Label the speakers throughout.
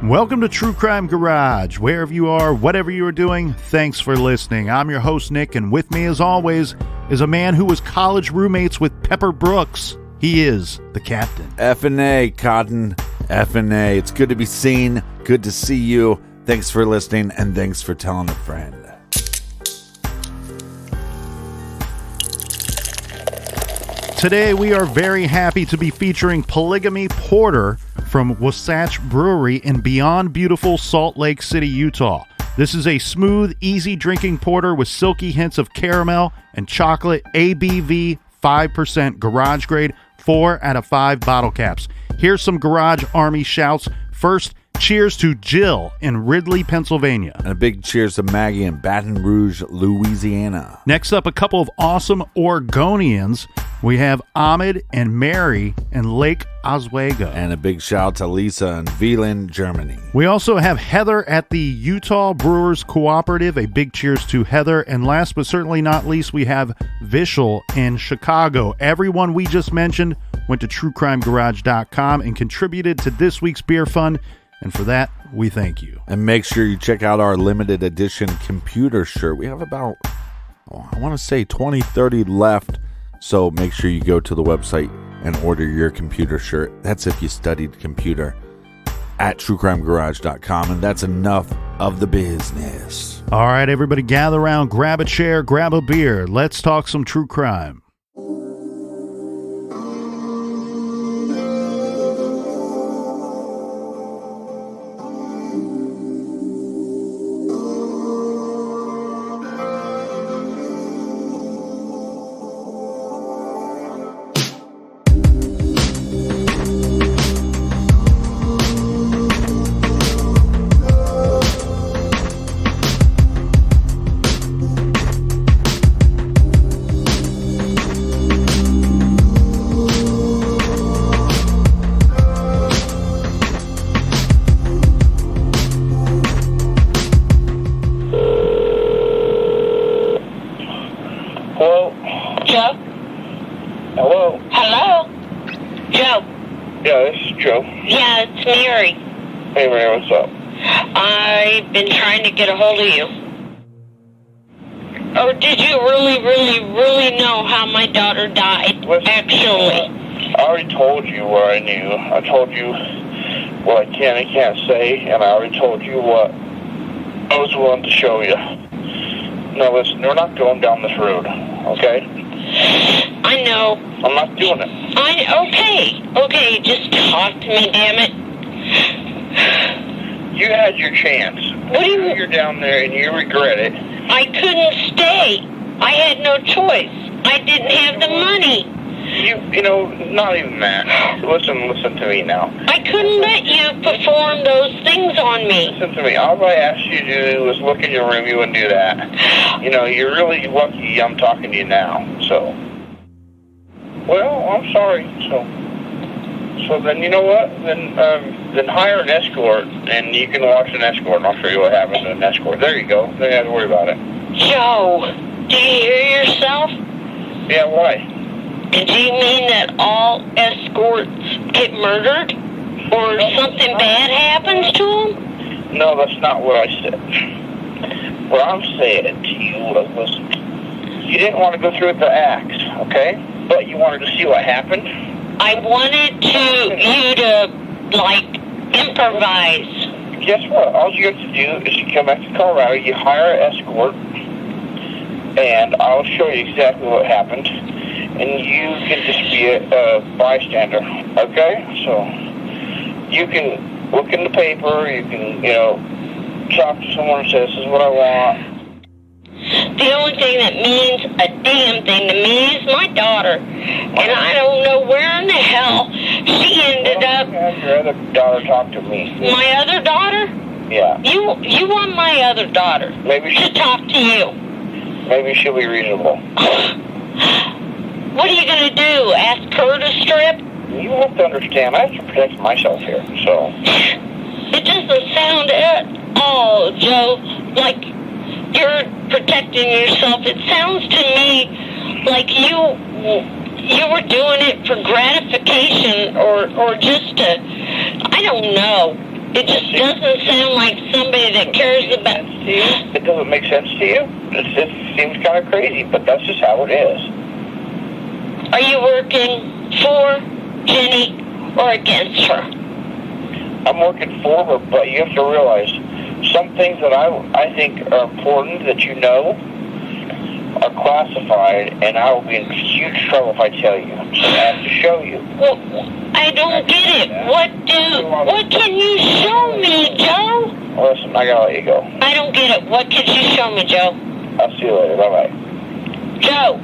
Speaker 1: Welcome to True Crime Garage. Wherever you are, whatever you are doing, thanks for listening. I'm your host, Nick, and with me, as always, is a man who was college roommates with Pepper Brooks. He is the captain.
Speaker 2: F&A, Cotton. F&A. It's good to be seen. Good to see you. Thanks for listening, and thanks for telling a friend.
Speaker 1: Today, we are very happy to be featuring Polygamy Porter from Wasatch Brewery in Beyond Beautiful Salt Lake City, Utah. This is a smooth, easy drinking porter with silky hints of caramel and chocolate, ABV 5%, garage grade, 4 out of 5 bottle caps. Here's some Garage Army shouts. First, cheers to Jill in Ridley, Pennsylvania.
Speaker 2: And a big cheers to Maggie in Baton Rouge, Louisiana.
Speaker 1: Next up, a couple of awesome Oregonians. We have Ahmed and Mary in Lake Oswego.
Speaker 2: And a big shout out to Lisa in Wieland, Germany.
Speaker 1: We also have Heather at the Utah Brewers Cooperative. A big cheers to Heather. And last but certainly not least, we have Vishal in Chicago. Everyone we just mentioned went to truecrimegarage.com and contributed to this week's beer fund. And for that, we thank you.
Speaker 2: And make sure you check out our limited edition computer shirt. We have about, I want to say 20, 30 left. So make sure you go to the website and order your computer shirt. That's if you studied computer at truecrimegarage.com. And that's enough of the business.
Speaker 1: All right, everybody gather around, grab a chair, grab a beer. Let's talk some true crime.
Speaker 3: Hey, Mary, what's up? I've been trying to get a hold of you. Oh, did you really know how my daughter died?
Speaker 4: Listen,
Speaker 3: actually?
Speaker 4: I already told you what I knew. I told you what I can and can't say, and I already told you what I was willing to show you. Now, listen, we're not going down this road, okay?
Speaker 3: I know.
Speaker 4: I'm not doing it.
Speaker 3: Okay, just talk to me, damn it.
Speaker 4: You had your chance.
Speaker 3: What do you...
Speaker 4: You're down there and you regret it.
Speaker 3: I couldn't stay. I had no choice. I didn't have the money.
Speaker 4: You know, not even that. Listen to me now.
Speaker 3: I couldn't let you perform those things on me.
Speaker 4: Listen to me. All I asked you to do was look in your room. You wouldn't do that. You know, you're really lucky I'm talking to you now. So, well, I'm sorry. So then, you know what? Then hire an escort, and you can watch an escort, and I'll show you what happens to an escort. There you go. Don't have to worry about it.
Speaker 3: Joe, do you hear yourself?
Speaker 4: Yeah, why?
Speaker 3: Do you mean that all escorts get murdered? Or something bad happens to them?
Speaker 4: No, that's not what I said. What I'm saying to you was, listen, you didn't want to go through with the act, okay? But you wanted to see what happened.
Speaker 3: I wanted you to, like, improvise.
Speaker 4: Guess what? All you have to do is you come back to Colorado, you hire an escort, and I'll show you exactly what happened, and you can just be a bystander, okay? So you can look in the paper, you can, talk to someone and say, this is what I want.
Speaker 3: The only thing that means a damn thing to me is my daughter. And I don't know where in the hell she ended up.
Speaker 4: Have your other daughter talk to me.
Speaker 3: My other daughter?
Speaker 4: Yeah.
Speaker 3: You want my other daughter to talk to you.
Speaker 4: Maybe she'll be reasonable.
Speaker 3: What are you going to do? Ask her to strip?
Speaker 4: You have to understand, I have to protect myself here, so.
Speaker 3: It doesn't sound at all, Joe, like you're protecting yourself. It sounds to me like you were doing it for gratification or just to, I don't know. It just doesn't sound like somebody that cares about...
Speaker 4: It doesn't make sense to you? It seems kind of crazy, but that's just how it is.
Speaker 3: Are you working for Jenny or against her?
Speaker 4: I'm working for her, but you have to realize some things that I think are important that you know are classified, and I will be in huge trouble if I tell you. So I have to show you.
Speaker 3: Well, I don't get it. What can you show me, Joe?
Speaker 4: Listen, I gotta let you go.
Speaker 3: I don't get it. What can you show me, Joe?
Speaker 4: I'll see you later. Bye-bye.
Speaker 3: Joe.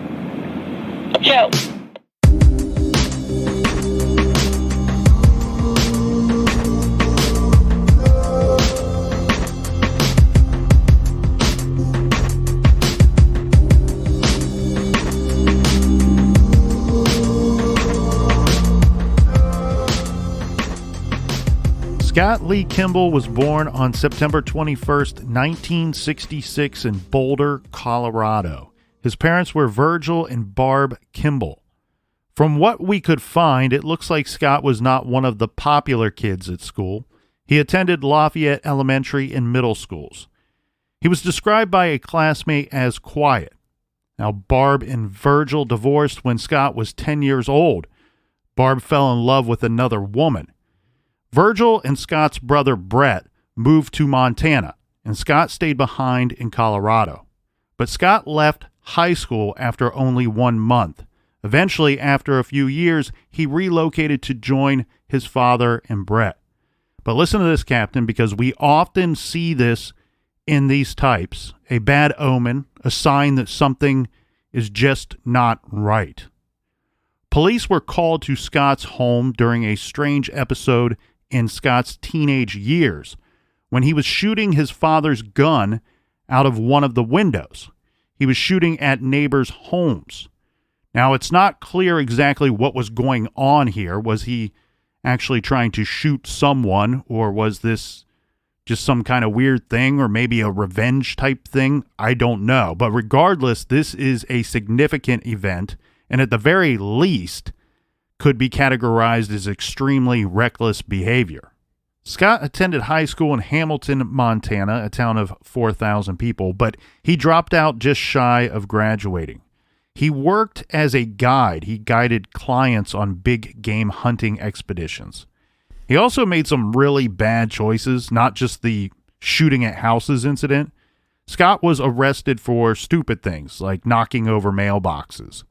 Speaker 1: Scott Lee Kimball was born on September 21st, 1966 in Boulder, Colorado. His parents were Virgil and Barb Kimball. From what we could find, it looks like Scott was not one of the popular kids at school. He attended Lafayette Elementary and middle schools. He was described by a classmate as quiet. Now, Barb and Virgil divorced when Scott was 10 years old. Barb fell in love with another woman. Virgil and Scott's brother Brett moved to Montana, and Scott stayed behind in Colorado. But Scott left high school after only 1 month. Eventually, after a few years, he relocated to join his father and Brett. But listen to this, Captain, because we often see this in these types, a bad omen, a sign that something is just not right. Police were called to Scott's home during a strange episode in Scott's teenage years when he was shooting his father's gun out of one of the windows. He was shooting at neighbors' homes. Now, it's not clear exactly what was going on here. Was he actually trying to shoot someone, or was this just some kind of weird thing, or maybe a revenge type thing? I don't know. But regardless, this is a significant event, and at the very least, could be categorized as extremely reckless behavior. Scott attended high school in Hamilton, Montana, a town of 4,000 people, but he dropped out just shy of graduating. He worked as a guide. He guided clients on big game hunting expeditions. He also made some really bad choices, not just the shooting at houses incident. Scott was arrested for stupid things like knocking over mailboxes.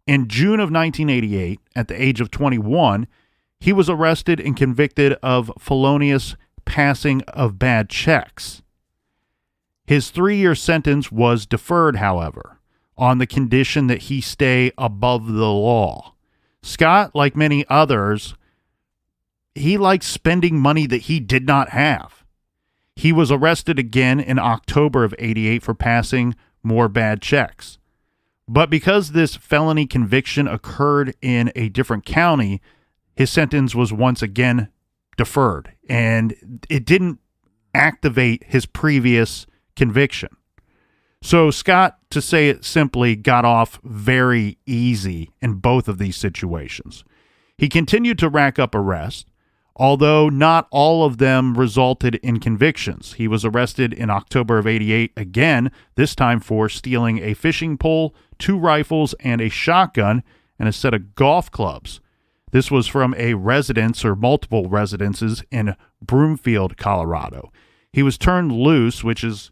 Speaker 1: In June of 1988, at the age of 21, he was arrested and convicted of felonious passing of bad checks. His 3-year sentence was deferred, however, on the condition that he stay above the law. Scott, like many others, he liked spending money that he did not have. He was arrested again in October of 88 for passing more bad checks. But because this felony conviction occurred in a different county, his sentence was once again deferred, and it didn't activate his previous conviction. So Scott, to say it simply, got off very easy in both of these situations. He continued to rack up arrests, although not all of them resulted in convictions. He was arrested in October of 88 again, this time for stealing a fishing pole, 2 rifles, and a shotgun, and a set of golf clubs. This was from a residence or multiple residences in Broomfield, Colorado. He was turned loose, which is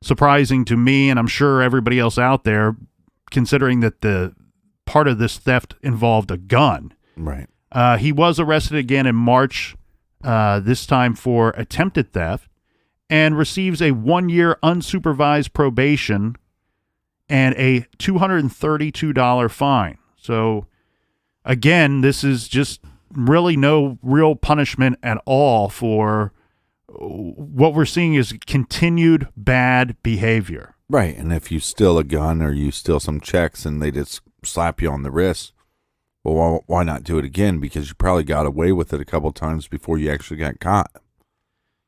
Speaker 1: surprising to me, and I'm sure everybody else out there, considering that the part of this theft involved a gun.
Speaker 2: Right.
Speaker 1: He was arrested again in March, this time for attempted theft, and receives a 1-year unsupervised probation and a $232 fine. So, again, this is just really no real punishment at all for what we're seeing is continued bad behavior.
Speaker 2: Right. And if you steal a gun or you steal some checks and they just slap you on the wrist, well, why not do it again? Because you probably got away with it a couple times before you actually got caught.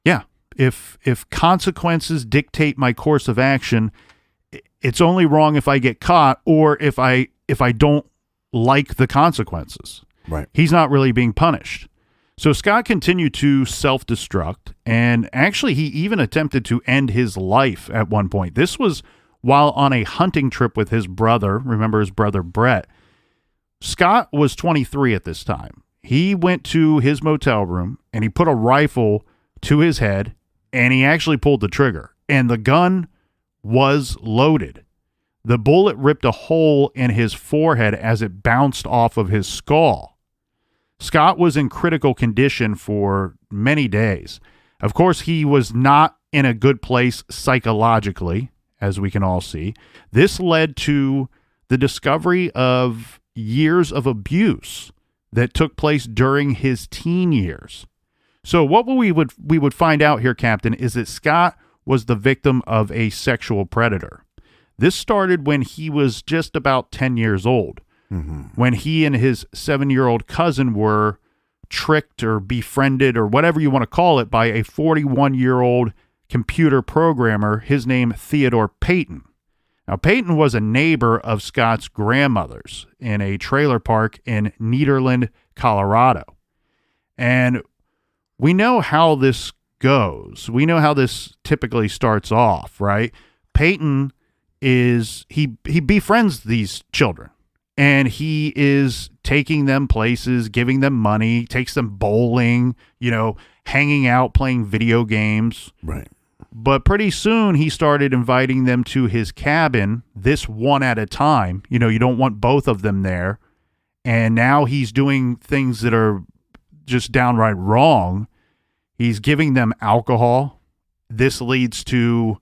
Speaker 1: Yeah. If consequences dictate my course of action, it's only wrong if I get caught or if I don't like the consequences.
Speaker 2: Right.
Speaker 1: He's not really being punished. So Scott continued to self-destruct, and actually he even attempted to end his life at one point. This was while on a hunting trip with his brother. Remember his brother Brett. Scott was 23 at this time. He went to his motel room and he put a rifle to his head and he actually pulled the trigger. And the gun was loaded. The bullet ripped a hole in his forehead as it bounced off of his skull. Scott was in critical condition for many days. Of course, he was not in a good place psychologically, as we can all see. This led to the discovery of years of abuse that took place during his teen years. So what we would find out here, Captain, is that Scott was the victim of a sexual predator. This started when he was just about 10 years old. When he and his 7-year-old cousin were tricked or befriended or whatever you want to call it by a 41-year-old computer programmer, his name Theodore Payton. Now, Payton was a neighbor of Scott's grandmother's in a trailer park in Nederland, Colorado. And we know how this goes. We know how this typically starts off, right? Payton he befriends these children. And he is taking them places, giving them money, takes them bowling, hanging out, playing video games.
Speaker 2: Right.
Speaker 1: But pretty soon he started inviting them to his cabin, this one at a time. You don't want both of them there. And now he's doing things that are just downright wrong. He's giving them alcohol. This leads to,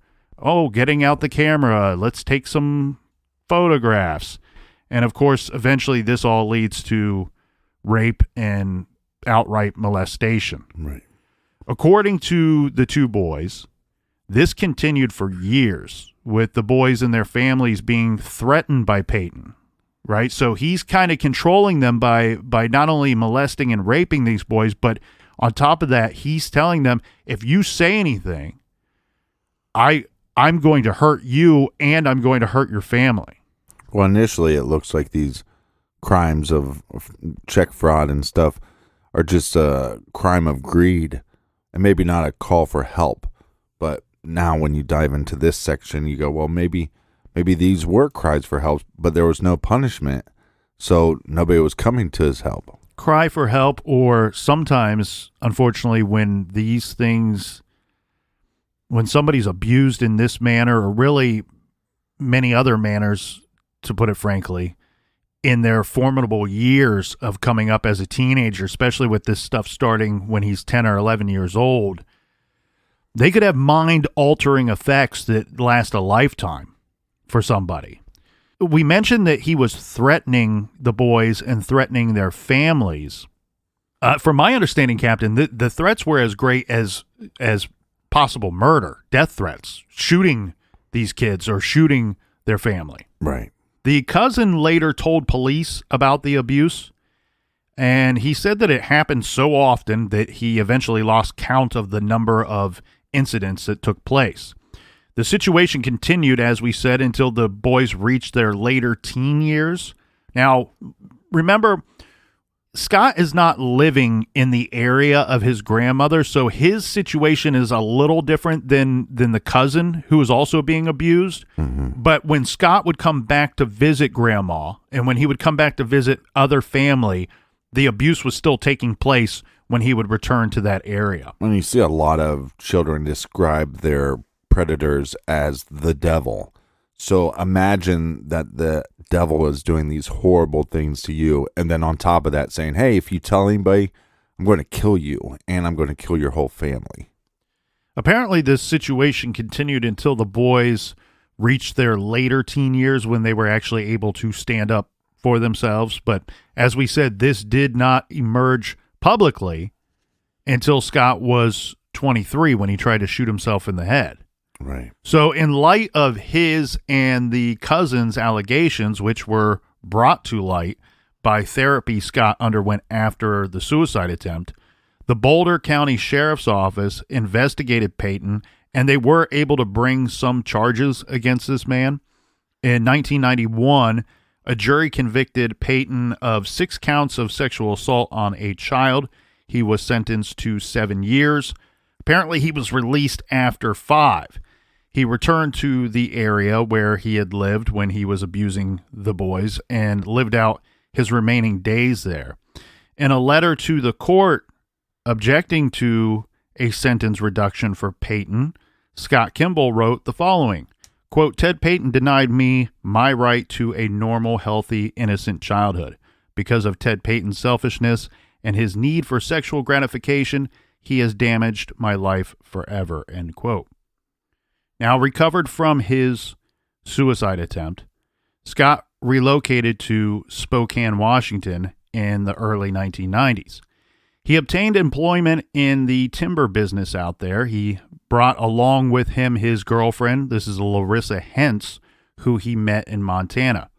Speaker 1: getting out the camera. Let's take some photographs. And, of course, eventually this all leads to rape and outright molestation.
Speaker 2: Right.
Speaker 1: According to the two boys, this continued for years, with the boys and their families being threatened by Payton, right? So he's kind of controlling them by not only molesting and raping these boys, but on top of that, he's telling them, if you say anything, I'm going to hurt you and I'm going to hurt your family.
Speaker 2: Well, initially, it looks like these crimes of check fraud and stuff are just a crime of greed and maybe not a call for help. But now when you dive into this section, you go, well, maybe these were cries for help, but there was no punishment, so nobody was coming to his help.
Speaker 1: Cry for help, or sometimes, unfortunately, when somebody's abused in this manner, or really many other manners, to put it frankly, in their formidable years of coming up as a teenager, especially with this stuff starting when he's 10 or 11 years old, they could have mind-altering effects that last a lifetime for somebody. We mentioned that he was threatening the boys and threatening their families. From my understanding, Captain, the threats were as great as possible murder, death threats, shooting these kids or shooting their family.
Speaker 2: Right.
Speaker 1: The cousin later told police about the abuse, and he said that it happened so often that he eventually lost count of the number of incidents that took place. The situation continued, as we said, until the boys reached their later teen years. Now, remember, Scott is not living in the area of his grandmother, so his situation is a little different than the cousin who is also being abused. Mm-hmm. But when Scott would come back to visit grandma, and when he would come back to visit other family, the abuse was still taking place when he would return to that area.
Speaker 2: And you see a lot of children describe their predators as the devil. So imagine that the devil is doing these horrible things to you, and then on top of that saying, hey, if you tell anybody, I'm going to kill you, and I'm going to kill your whole family.
Speaker 1: Apparently this situation continued until the boys reached their later teen years, when they were actually able to stand up for themselves. But as we said, this did not emerge publicly until Scott was 23, when he tried to shoot himself in the head.
Speaker 2: Right.
Speaker 1: So in light of his and the cousin's allegations, which were brought to light by therapy Scott underwent after the suicide attempt, the Boulder County Sheriff's Office investigated Payton, and they were able to bring some charges against this man. In 1991, a jury convicted Payton of 6 counts of sexual assault on a child. he was sentenced to 7 years. Apparently, he was released after 5. He returned to the area where he had lived when he was abusing the boys and lived out his remaining days there. In a letter to the court objecting to a sentence reduction for Payton, Scott Kimball wrote the following, quote, Ted Payton denied me my right to a normal, healthy, innocent childhood. Because of Ted Payton's selfishness and his need for sexual gratification, he has damaged my life forever, end quote. Now, recovered from his suicide attempt, Scott relocated to Spokane, Washington in the early 1990s. He obtained employment in the timber business out there. He brought along with him his girlfriend. This is Larissa Hentz, who he met in Montana.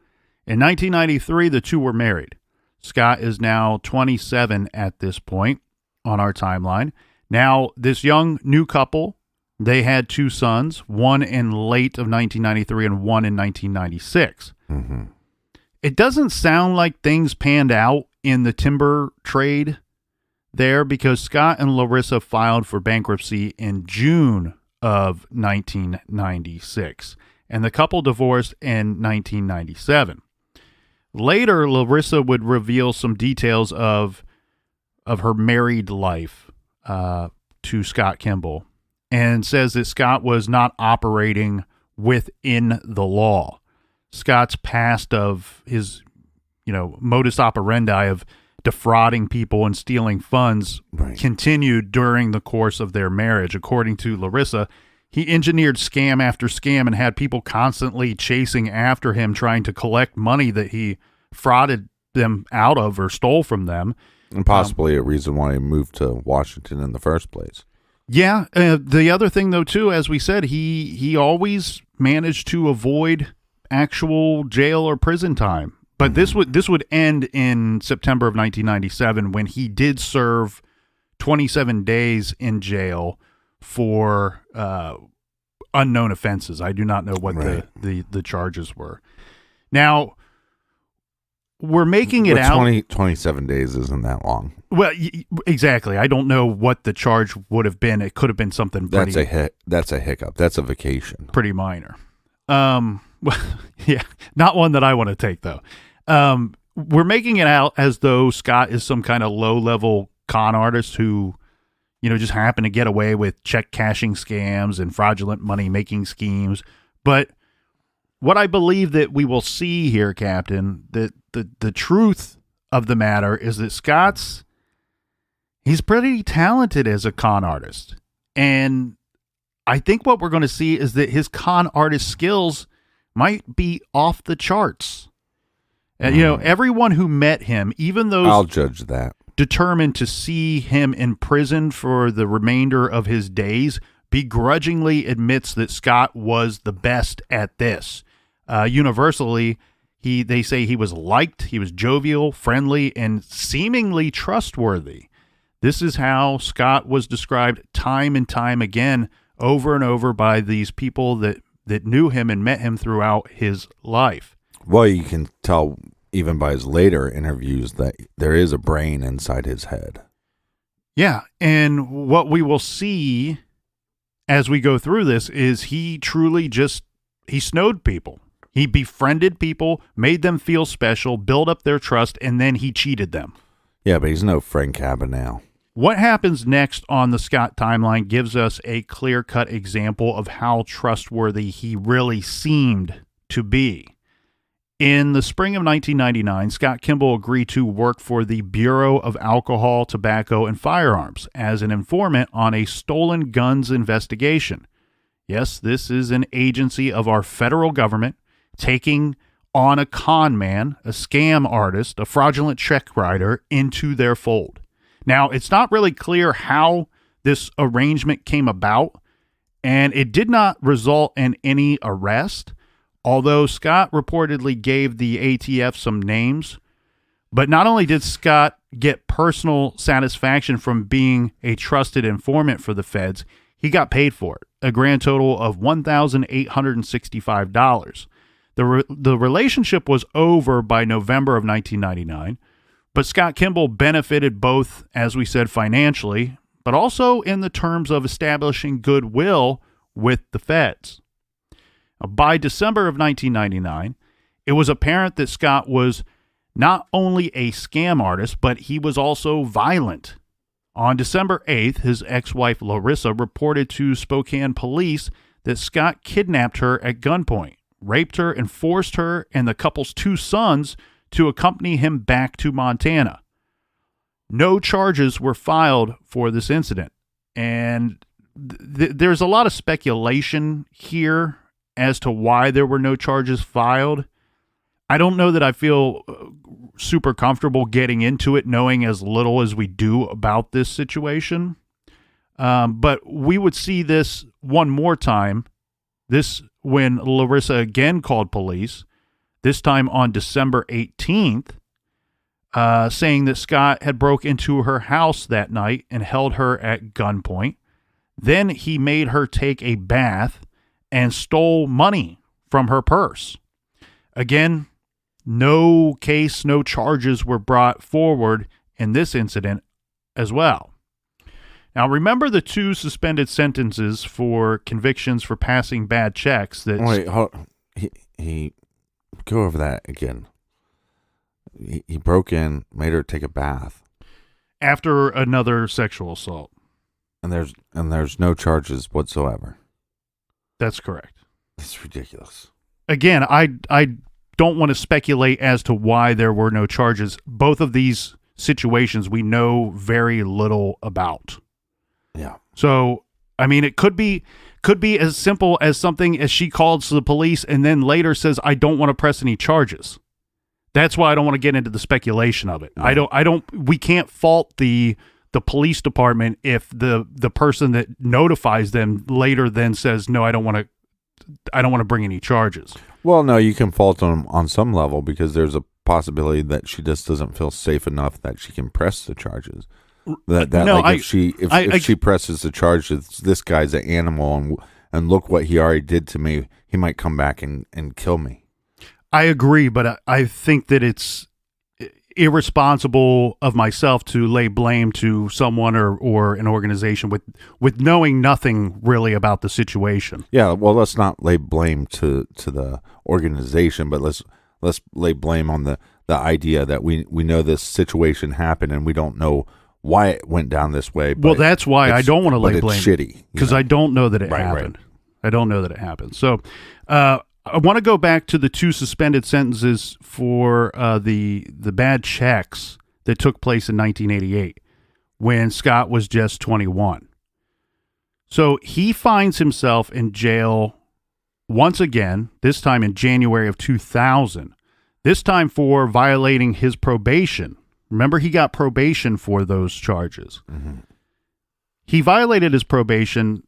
Speaker 1: In 1993, the two were married. Scott is now 27 at this point on our timeline. Now, this young new couple, they had 2 sons, one in late of 1993 and one in 1996.
Speaker 2: Mm-hmm.
Speaker 1: It doesn't sound like things panned out in the timber trade there because Scott and Larissa filed for bankruptcy in June of 1996, and the couple divorced in 1997. Later, Larissa would reveal some details of her married life to Scott Kimball, and says that Scott was not operating within the law. Scott's past of his, modus operandi of defrauding people and stealing funds continued during the course of their marriage. According to Larissa, he engineered scam after scam and had people constantly chasing after him, trying to collect money that he frauded them out of or stole from them.
Speaker 2: And possibly a reason why he moved to Washington in the first place.
Speaker 1: Yeah. The other thing, though, too, as we said, he always managed to avoid actual jail or prison time. But this would end in September of 1997 when he did serve 27 days in jail for unknown offenses. I do not know what the charges were. Now, we're making it out.
Speaker 2: 27 days isn't that long.
Speaker 1: Well, exactly. I don't know what the charge would have been. It could have been something pretty...
Speaker 2: That's a hiccup. That's a vacation.
Speaker 1: Pretty minor. Well, yeah, not one that I want to take, though. We're making it out as though Scott is some kind of low-level con artist who, just happened to get away with check cashing scams and fraudulent money-making schemes. But what I believe that we will see here, Captain, that the truth of the matter is that he's pretty talented as a con artist. And I think what we're going to see is that his con artist skills might be off the charts. And, everyone who met him, even those
Speaker 2: I'll judge that,
Speaker 1: determined to see him in prison for the remainder of his days, begrudgingly admits that Scott was the best at this. Universally, they say he was liked, he was jovial, friendly, and seemingly trustworthy. This is how Scott was described time and time again, over and over, by these people that knew him and met him throughout his life.
Speaker 2: Well, you can tell even by his later interviews that there is a brain inside his head.
Speaker 1: Yeah, and what we will see as we go through this is he truly he snowed people. He befriended people, made them feel special, built up their trust, and then he cheated them.
Speaker 2: Yeah, but he's no Frank Cabanel.
Speaker 1: What happens next on the Scott timeline gives us a clear-cut example of how trustworthy he really seemed to be. In the spring of 1999, Scott Kimball agreed to work for the Bureau of Alcohol, Tobacco, and Firearms as an informant on a stolen guns investigation. Yes, this is an agency of our federal government taking on a con man, a scam artist, a fraudulent check writer into their fold. Now, it's not really clear how this arrangement came about, and it did not result in any arrest, although Scott reportedly gave the ATF some names. But not only did Scott get personal satisfaction from being a trusted informant for the feds, he got paid for it, a grand total of $1,865. The relationship was over by November of 1999, But Scott Kimball benefited both, as we said, financially, but also in the terms of establishing goodwill with the feds. By December of 1999, it was apparent that Scott was not only a scam artist, but he was also violent. On December 8th, his ex-wife Larissa reported to Spokane police that Scott kidnapped her at gunpoint, raped her, and forced her and the couple's 2 sons to accompany him back to Montana. No charges were filed for this incident, and there's a lot of speculation here as to why there were no charges filed. I don't know that I feel super comfortable getting into it, knowing as little as we do about this situation. But we would see this one more time, this when Larissa again called police, this time on December 18th, saying that Scott had broke into her house that night and held her at gunpoint. Then he made her take a bath and stole money from her purse. Again, no case, no charges were brought forward in this incident as well. Now, remember the 2 suspended sentences for convictions for passing bad checks that...
Speaker 2: Wait, hold on. He go over that again. He broke in, made her take a bath.
Speaker 1: After another sexual assault.
Speaker 2: And there's no charges whatsoever.
Speaker 1: That's correct.
Speaker 2: That's ridiculous.
Speaker 1: Again, I don't want to speculate as to why there were no charges. Both of these situations we know very little about.
Speaker 2: Yeah.
Speaker 1: So, I mean, it could be as simple as something as she calls the police and then later says, I don't want to press any charges. That's why I don't want to get into the speculation of it. No. We can't fault the police department if the person that notifies them later then says, no, I don't want to bring any charges.
Speaker 2: Well, no, you can fault them on some level because there's a possibility that she just doesn't feel safe enough that she can press the charges. If she presses the charges, this guy's an animal and look what he already did to me. He might come back and kill me.
Speaker 1: I agree, but I think that it's irresponsible of myself to lay blame to someone or an organization with knowing nothing really about the situation.
Speaker 2: Yeah, well, let's not lay blame to the organization, but let's lay blame on the idea that we know this situation happened and we don't know why it went down this way.
Speaker 1: Well, that's why I don't want to lay blame.
Speaker 2: It's shitty.
Speaker 1: Because I don't know that it happened. Right. I don't know that it happened. So I want to go back to the 2 suspended sentences for the bad checks that took place in 1988 when Scott was just 21. So he finds himself in jail once again, this time in January of 2000, this time for violating his probation. Remember, he got probation for those charges. Mm-hmm. He violated his probation.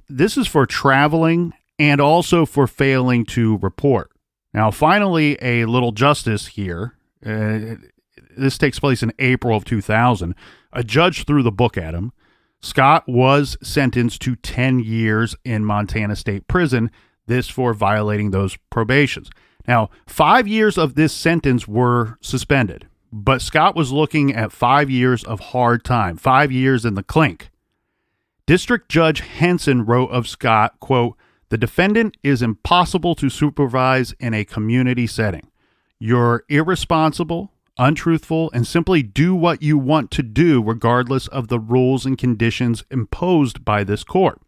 Speaker 1: This is for traveling and also for failing to report. Now, finally, a little justice here. This takes place in April of 2000. A judge threw the book at him. Scott was sentenced to 10 years in Montana State Prison, this for violating those probations. Now, 5 years of this sentence were suspended, but Scott was looking at 5 years of hard time, 5 years in the clink. District Judge Henson wrote of Scott, quote, "The defendant is impossible to supervise in a community setting. You're irresponsible, untruthful, and simply do what you want to do regardless of the rules and conditions imposed by this court."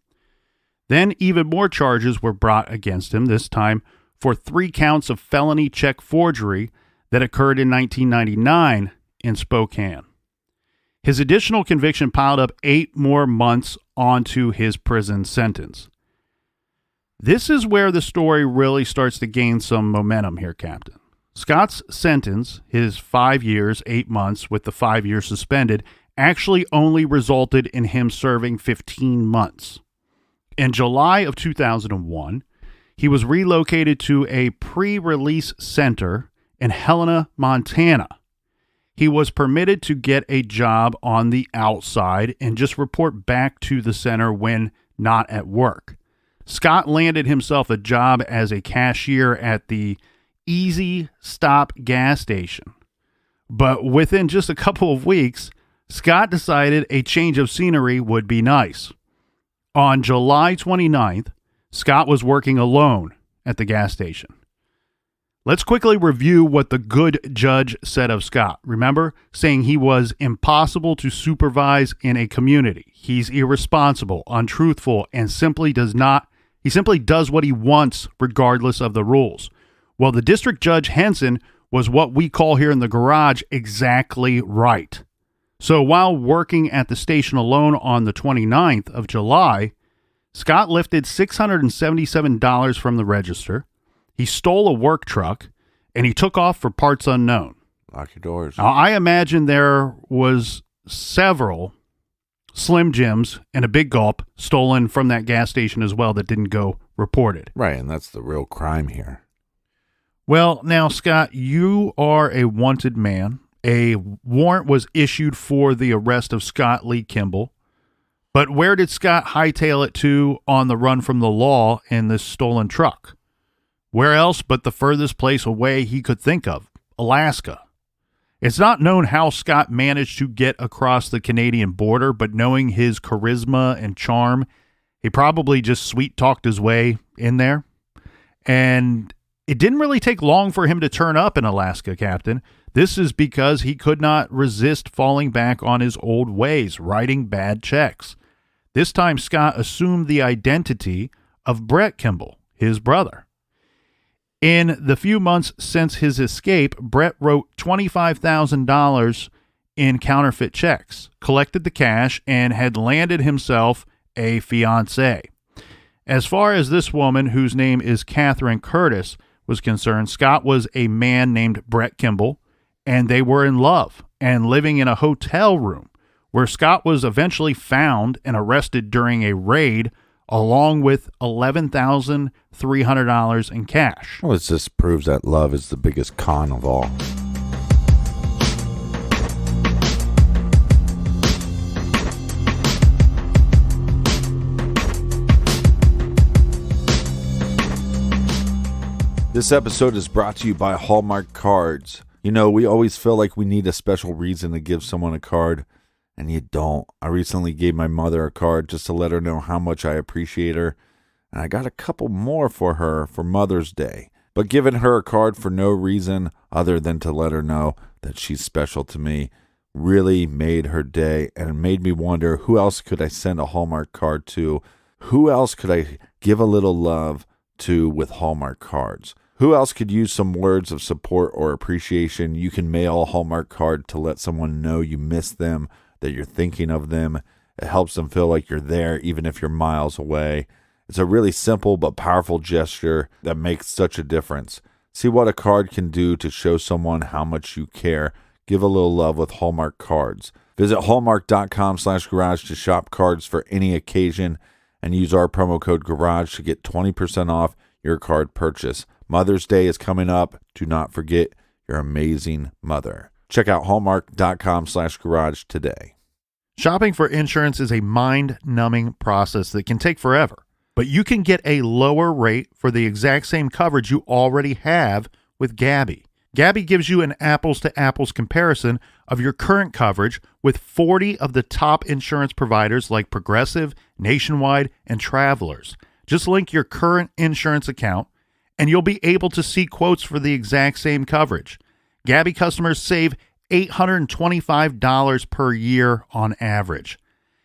Speaker 1: Then even more charges were brought against him, this time for 3 counts of felony check forgery that occurred in 1999 in Spokane. His additional conviction piled up 8 more months onto his prison sentence. This is where the story really starts to gain some momentum here, Captain. Scott's sentence, his 5 years, 8 months with the 5 years suspended, actually only resulted in him serving 15 months. In July of 2001, he was relocated to a pre-release center in Helena, Montana. He was permitted to get a job on the outside and just report back to the center when not at work. Scott landed himself a job as a cashier at the Easy Stop gas station. But within just a couple of weeks, Scott decided a change of scenery would be nice. On July 29th, Scott was working alone at the gas station. Let's quickly review what the good judge said of Scott. Remember, saying he was impossible to supervise in a community. He's irresponsible, untruthful, and simply does what he wants regardless of the rules. Well, the district judge Henson was what we call here in the garage exactly right. So while working at the station alone on the 29th of July, Scott lifted $677 from the register. He stole a work truck, and he took off for parts unknown.
Speaker 2: Lock your doors.
Speaker 1: Now, I imagine there was several Slim Jims and a Big Gulp stolen from that gas station as well that didn't go reported.
Speaker 2: Right, and that's the real crime here.
Speaker 1: Well, now, Scott, you are a wanted man. A warrant was issued for the arrest of Scott Lee Kimball. But where did Scott hightail it to on the run from the law in this stolen truck? Where else but the furthest place away he could think of, Alaska. It's not known how Scott managed to get across the Canadian border, but knowing his charisma and charm, he probably just sweet-talked his way in there. And it didn't really take long for him to turn up in Alaska, Captain. This is because he could not resist falling back on his old ways, writing bad checks. This time, Scott assumed the identity of Brett Kimball, his brother. In the few months since his escape, Brett wrote $25,000 in counterfeit checks, collected the cash, and had landed himself a fiancée. As far as this woman, whose name is Catherine Curtis, was concerned, Scott was a man named Brett Kimball, and they were in love and living in a hotel room where Scott was eventually found and arrested during a raid along with $11,300 in cash.
Speaker 2: Well, it just proves that love is the biggest con of all. This episode is brought to you by Hallmark Cards. You know, we always feel like we need a special reason to give someone a card, and you don't. I recently gave my mother a card just to let her know how much I appreciate her, and I got a couple more for her for Mother's Day. But giving her a card for no reason other than to let her know that she's special to me really made her day, and it made me wonder, who else could I send a Hallmark card to? Who else could I give a little love to with Hallmark cards? Who else could use some words of support or appreciation? You can mail a Hallmark card to let someone know you miss them, that you're thinking of them. It helps them feel like you're there, even if you're miles away. It's a really simple but powerful gesture that makes such a difference. See what a card can do to show someone how much you care. Give a little love with Hallmark cards. Visit hallmark.com/garage to shop cards for any occasion and use our promo code GARAGE to get 20% off your card purchase. Mother's Day is coming up. Do not forget your amazing mother. Check out hallmark.com/garage today.
Speaker 1: Shopping for insurance is a mind-numbing process that can take forever, but you can get a lower rate for the exact same coverage you already have with Gabi. Gabi gives you an apples-to-apples comparison of your current coverage with 40 of the top insurance providers like Progressive, Nationwide, and Travelers. Just link your current insurance account, and you'll be able to see quotes for the exact same coverage. Gabi customers save $825 per year on average.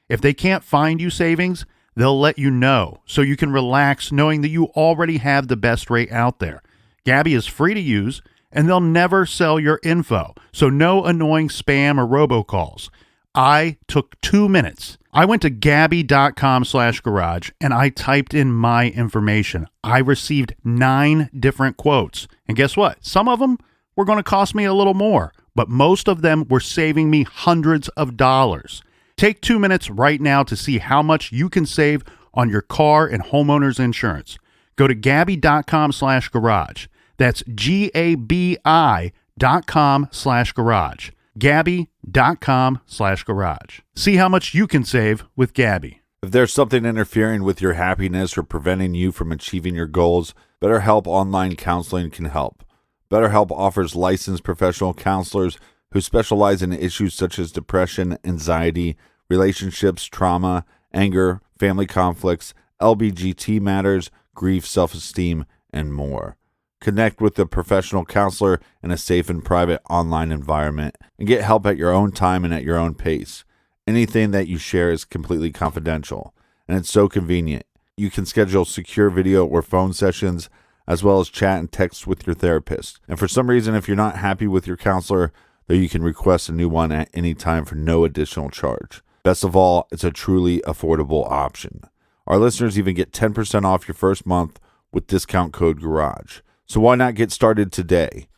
Speaker 1: If they can't find you savings, they'll let you know so you can relax knowing that you already have the best rate out there. Gabi is free to use, and they'll never sell your info, so no annoying spam or robocalls. I took 2 minutes. I went to Gabi.com/garage and I typed in my information. I received 9 different quotes. And guess what? Some of them were going to cost me a little more, but most of them were saving me hundreds of dollars. Take 2 minutes right now to see how much you can save on your car and homeowner's insurance. Go to Gabi.com/garage. That's GABI.com/garage. Gabi.com/garage. See how much you can save with Gabi.
Speaker 2: If there's something interfering with your happiness or preventing you from achieving your goals, BetterHelp Online Counseling can help. BetterHelp offers licensed professional counselors who specialize in issues such as depression, anxiety, relationships, trauma, anger, family conflicts, LGBT matters, grief, self-esteem, and more. Connect with a professional counselor in a safe and private online environment and get help at your own time and at your own pace. Anything that you share is completely confidential, and it's so convenient. You can schedule secure video or phone sessions, as well as chat and text with your therapist. And for some reason, if you're not happy with your counselor, though, you can request a new one at any time for no additional charge. Best of all, it's a truly affordable option. Our listeners even get 10% off your first month with discount code GARAGE. So why not get started today?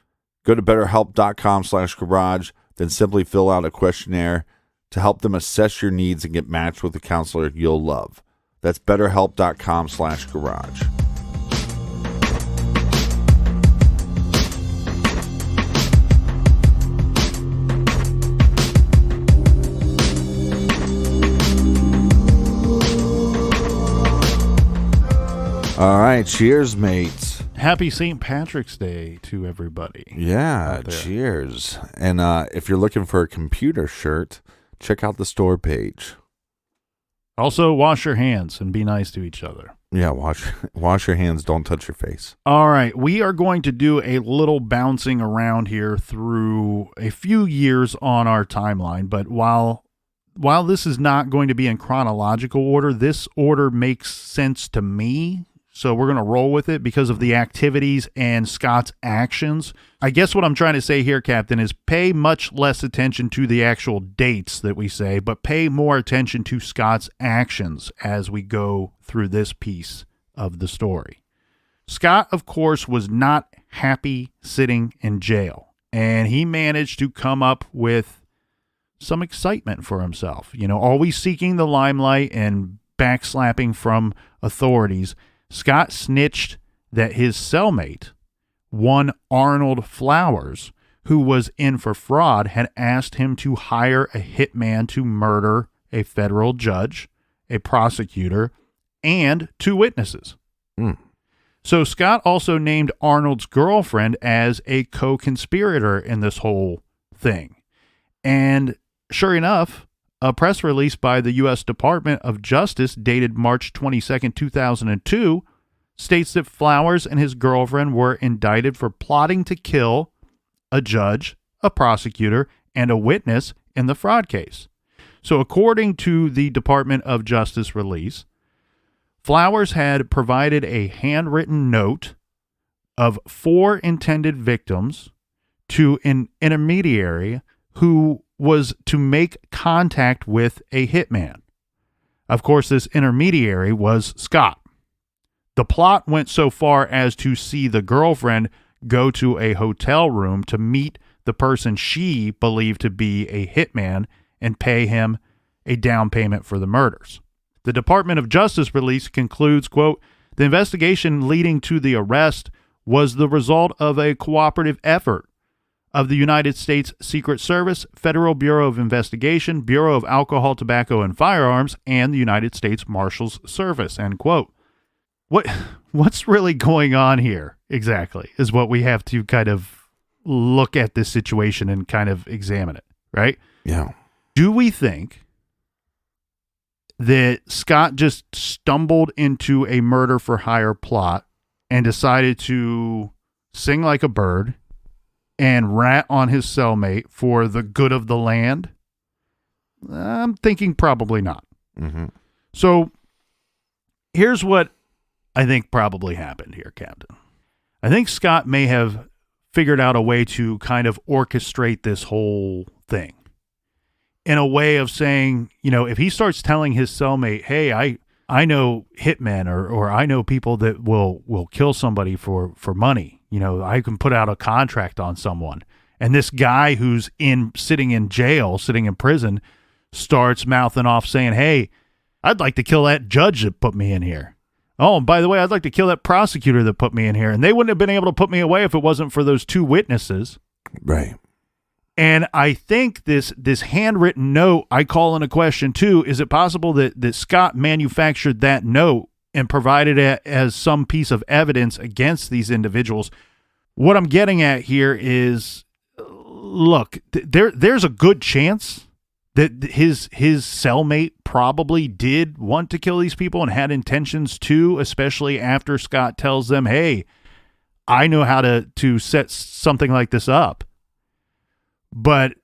Speaker 2: Go to betterhelp.com/garage, then simply fill out a questionnaire to help them assess your needs and get matched with a counselor you'll love. That's betterhelp.com/garage. All right, cheers, mates.
Speaker 1: Happy St. Patrick's Day to everybody.
Speaker 2: Yeah, cheers. And if you're looking for a computer shirt, check out the store page.
Speaker 1: Also, wash your hands and be nice to each other.
Speaker 2: Yeah, wash your hands. Don't touch your face.
Speaker 1: All right, we are going to do a little bouncing around here through a few years on our timeline, but while this is not going to be in chronological order, this order makes sense to me. So we're going to roll with it because of the activities and Scott's actions. I guess what I'm trying to say here, Captain, is pay much less attention to the actual dates that we say, but pay more attention to Scott's actions as we go through this piece of the story. Scott, of course, was not happy sitting in jail, and he managed to come up with some excitement for himself. You know, always seeking the limelight and backslapping from authorities. Scott snitched that his cellmate, one Arnold Flowers, who was in for fraud, had asked him to hire a hitman to murder a federal judge, a prosecutor, and 2 witnesses. So Scott also named Arnold's girlfriend as a co-conspirator in this whole thing. And sure enough, a press release by the U.S. Department of Justice dated March 22nd, 2002 states that Flowers and his girlfriend were indicted for plotting to kill a judge, a prosecutor, and a witness in the fraud case. So according to the Department of Justice release, Flowers had provided a handwritten note of 4 intended victims to an intermediary who was to make contact with a hitman. Of course, this intermediary was Scott. The plot went so far as to see the girlfriend go to a hotel room to meet the person she believed to be a hitman and pay him a down payment for the murders. The Department of Justice release concludes, quote, "The investigation leading to the arrest was the result of a cooperative effort of the United States Secret Service, Federal Bureau of Investigation, Bureau of Alcohol, Tobacco, and Firearms, and the United States Marshals Service," end quote. What's really going on here exactly is what we have to kind of look at this situation and kind of examine it, right?
Speaker 2: Yeah.
Speaker 1: Do we think that Scott just stumbled into a murder for hire plot and decided to sing like a bird and rat on his cellmate for the good of the land? I'm thinking probably not.
Speaker 2: Mm-hmm.
Speaker 1: So here's what I think probably happened here, Captain. I think Scott may have figured out a way to kind of orchestrate this whole thing in a way of saying, you know, if he starts telling his cellmate, hey, I know hitmen or I know people that will kill somebody for money. You know, I can put out a contract on someone. And this guy who's sitting in jail, sitting in prison, starts mouthing off saying, hey, I'd like to kill that judge that put me in here. Oh, and by the way, I'd like to kill that prosecutor that put me in here. And they wouldn't have been able to put me away if it wasn't for those 2 witnesses.
Speaker 2: Right.
Speaker 1: And I think this handwritten note, I call into question too, is it possible that Scott manufactured that note and provided it as some piece of evidence against these individuals? What I'm getting at here is, look, there's a good chance that his cellmate probably did want to kill these people and had intentions to, especially after Scott tells them, hey, I know how to set something like this up. But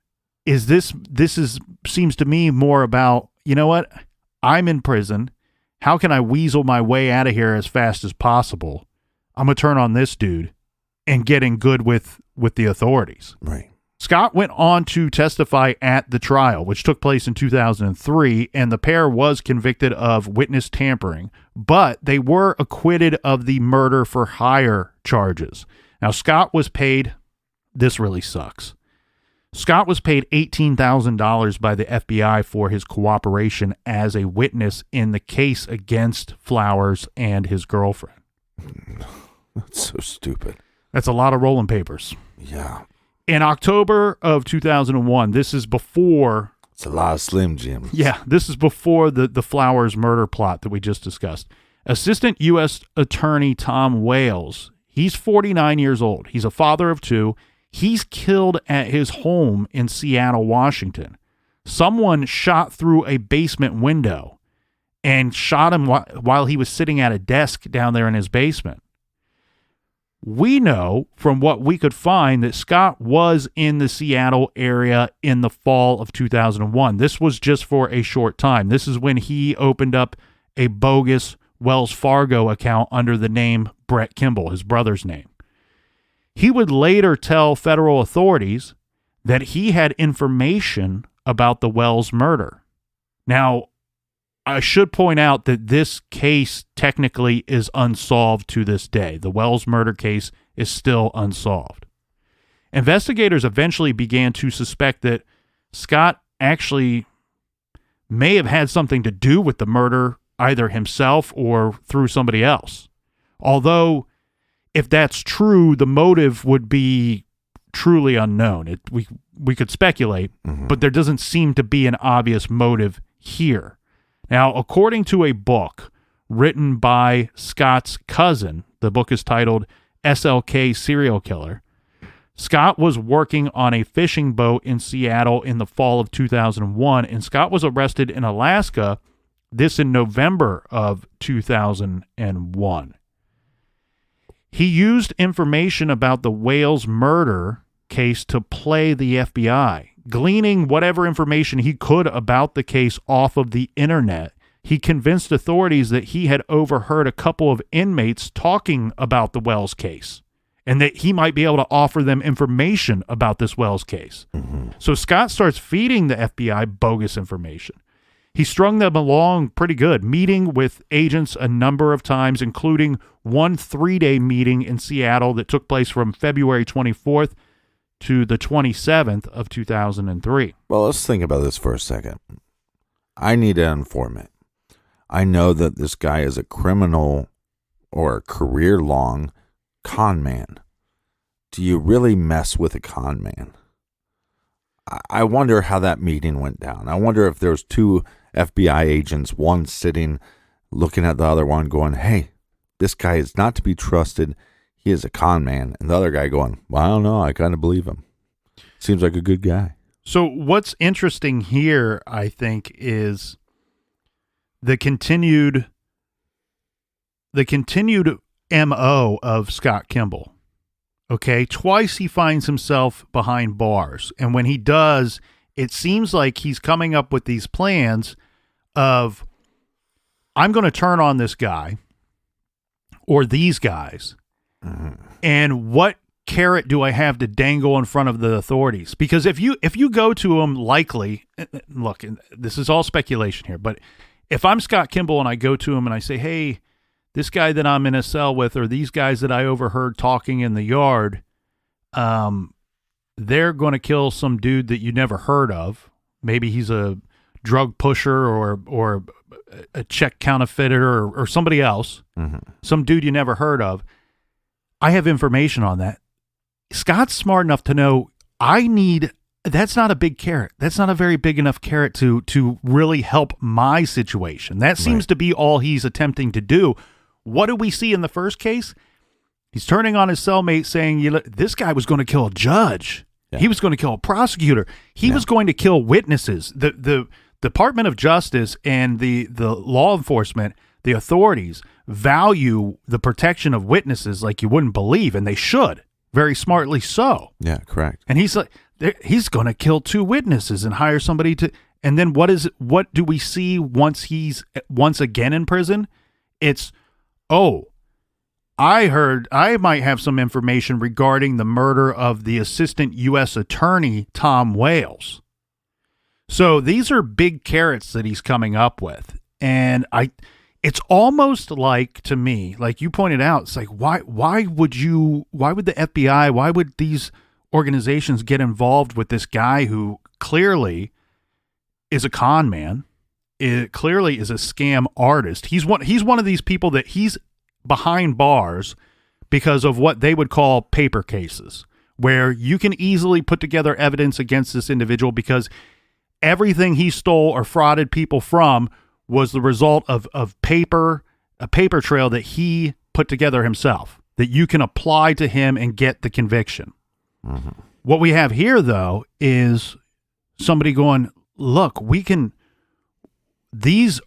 Speaker 1: seems to me more about, you know what? I'm in prison. How can I weasel my way out of here as fast as possible? I'm going to turn on this dude and get in good with the authorities.
Speaker 2: Right.
Speaker 1: Scott went on to testify at the trial, which took place in 2003, and the pair was convicted of witness tampering, but they were acquitted of the murder for hire charges. Now, Scott was paid, this really sucks. Scott was paid $18,000 by the FBI for his cooperation as a witness in the case against Flowers and his girlfriend.
Speaker 2: That's so stupid.
Speaker 1: That's a lot of rolling papers.
Speaker 2: Yeah.
Speaker 1: In October of 2001, this is before...
Speaker 2: It's a lot of Slim Jims.
Speaker 1: Yeah, this is before the Flowers murder plot that we just discussed. Assistant U.S. Attorney Tom Wales, he's 49 years old. He's a father of two. He's killed at his home in Seattle, Washington. Someone shot through a basement window and shot him while he was sitting at a desk down there in his basement. We know from what we could find that Scott was in the Seattle area in the fall of 2001. This was just for a short time. This is when he opened up a bogus Wells Fargo account under the name Brett Kimball, his brother's name. He would later tell federal authorities that he had information about the Wells murder. Now, I should point out that this case technically is unsolved to this day. The Wells murder case is still unsolved. Investigators eventually began to suspect that Scott actually may have had something to do with the murder, either himself or through somebody else. Although, if that's true, the motive would be truly unknown. We could speculate, but there doesn't seem to be an obvious motive here. Now, according to a book written by Scott's cousin, the book is titled SLK Serial Killer, Scott was working on a fishing boat in Seattle in the fall of 2001, and Scott was arrested in Alaska, this in November of 2001. He used information about the Wales murder case to play the FBI. Gleaning whatever information he could about the case off of the internet, he convinced authorities that he had overheard a couple of inmates talking about the Wells case and that he might be able to offer them information about this Wells case. So Scott starts feeding the FBI bogus information. He strung them along pretty good, meeting with agents a number of times, including one 3-day meeting in Seattle that took place from February 24th to the 27th of 2003.
Speaker 2: Well, let's think about this for a second. I need an informant. I know that this guy is a criminal or a career-long con man. Do you really mess with a con man? I wonder how that meeting went down. I wonder if there's two FBI agents, one sitting looking at the other one going, hey, this guy is not to be trusted. He is a con man. And the other guy going, well, I don't know. I kind of believe him. Seems like a good guy.
Speaker 1: So what's interesting here, I think, is the continued MO of Scott Kimball. Okay, twice he finds himself behind bars. And when he does, it seems like he's coming up with these plans of, I'm going to turn on this guy or these guys. And what carrot do I have to dangle in front of the authorities? Because if you go to them, likely, look, this is all speculation here, but if I'm Scott Kimball and I go to him and I say, hey, this guy that I'm in a cell with, or these guys that I overheard talking in the yard, they're going to kill some dude that you never heard of. Maybe he's a drug pusher or a check counterfeiter or somebody else, some dude you never heard of. I have information on that. Scott's smart enough to know that's not a big carrot. That's not a very big enough carrot to really help my situation. That seems to be all he's attempting to do. What do we see in the first case? He's turning on his cellmate saying, this guy was going to kill a judge.
Speaker 2: Yeah.
Speaker 1: He was going to kill a prosecutor. He was going to kill witnesses. The Department of Justice and the law enforcement, the authorities, value the protection of witnesses like you wouldn't believe, and they should, very smartly so.
Speaker 2: Yeah, correct.
Speaker 1: And he's like, he's going to kill 2 witnesses and hire somebody to. And then what do we see once he's once again in prison? It's, I heard I might have some information regarding the murder of the assistant U.S. attorney, Tom Wales. So these are big carrots that he's coming up with. And it's almost like, to me, like you pointed out, it's like, why would the FBI, why would these organizations get involved with this guy who clearly is a con man, clearly is a scam artist. He's one of these people that he's behind bars because of what they would call paper cases, where you can easily put together evidence against this individual because everything he stole or frauded people from was the result of a paper trail that he put together himself, that you can apply to him and get the conviction. Mm-hmm. What we have here, though, is somebody going, look, this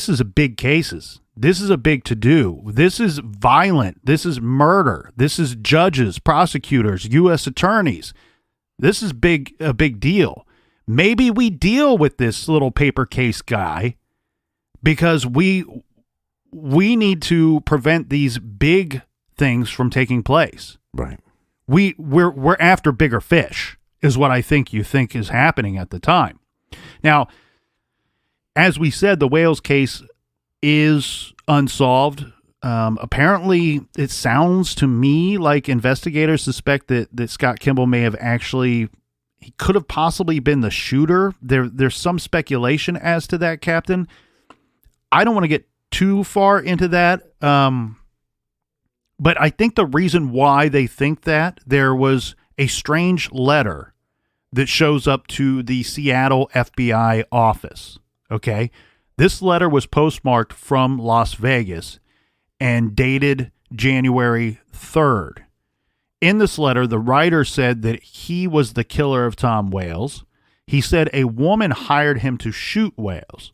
Speaker 1: is a big cases. This is a big to-do. This is violent. This is murder. This is judges, prosecutors, U.S. attorneys. This is a big deal. Maybe we deal with this little paper case guy because we need to prevent these big things from taking place.
Speaker 2: Right.
Speaker 1: We're after bigger fish is what I think you think is happening at the time. Now, as we said, the Wales case is unsolved. Apparently, it sounds to me like investigators suspect that Scott Kimball may have he could have possibly been the shooter. There's some speculation as to that, Captain. I don't want to get too far into that. But I think the reason why they think that, there was a strange letter that shows up to the Seattle FBI office. Okay. This letter was postmarked from Las Vegas and dated January 3rd. In this letter, the writer said that he was the killer of Tom Wales. He said a woman hired him to shoot Wales.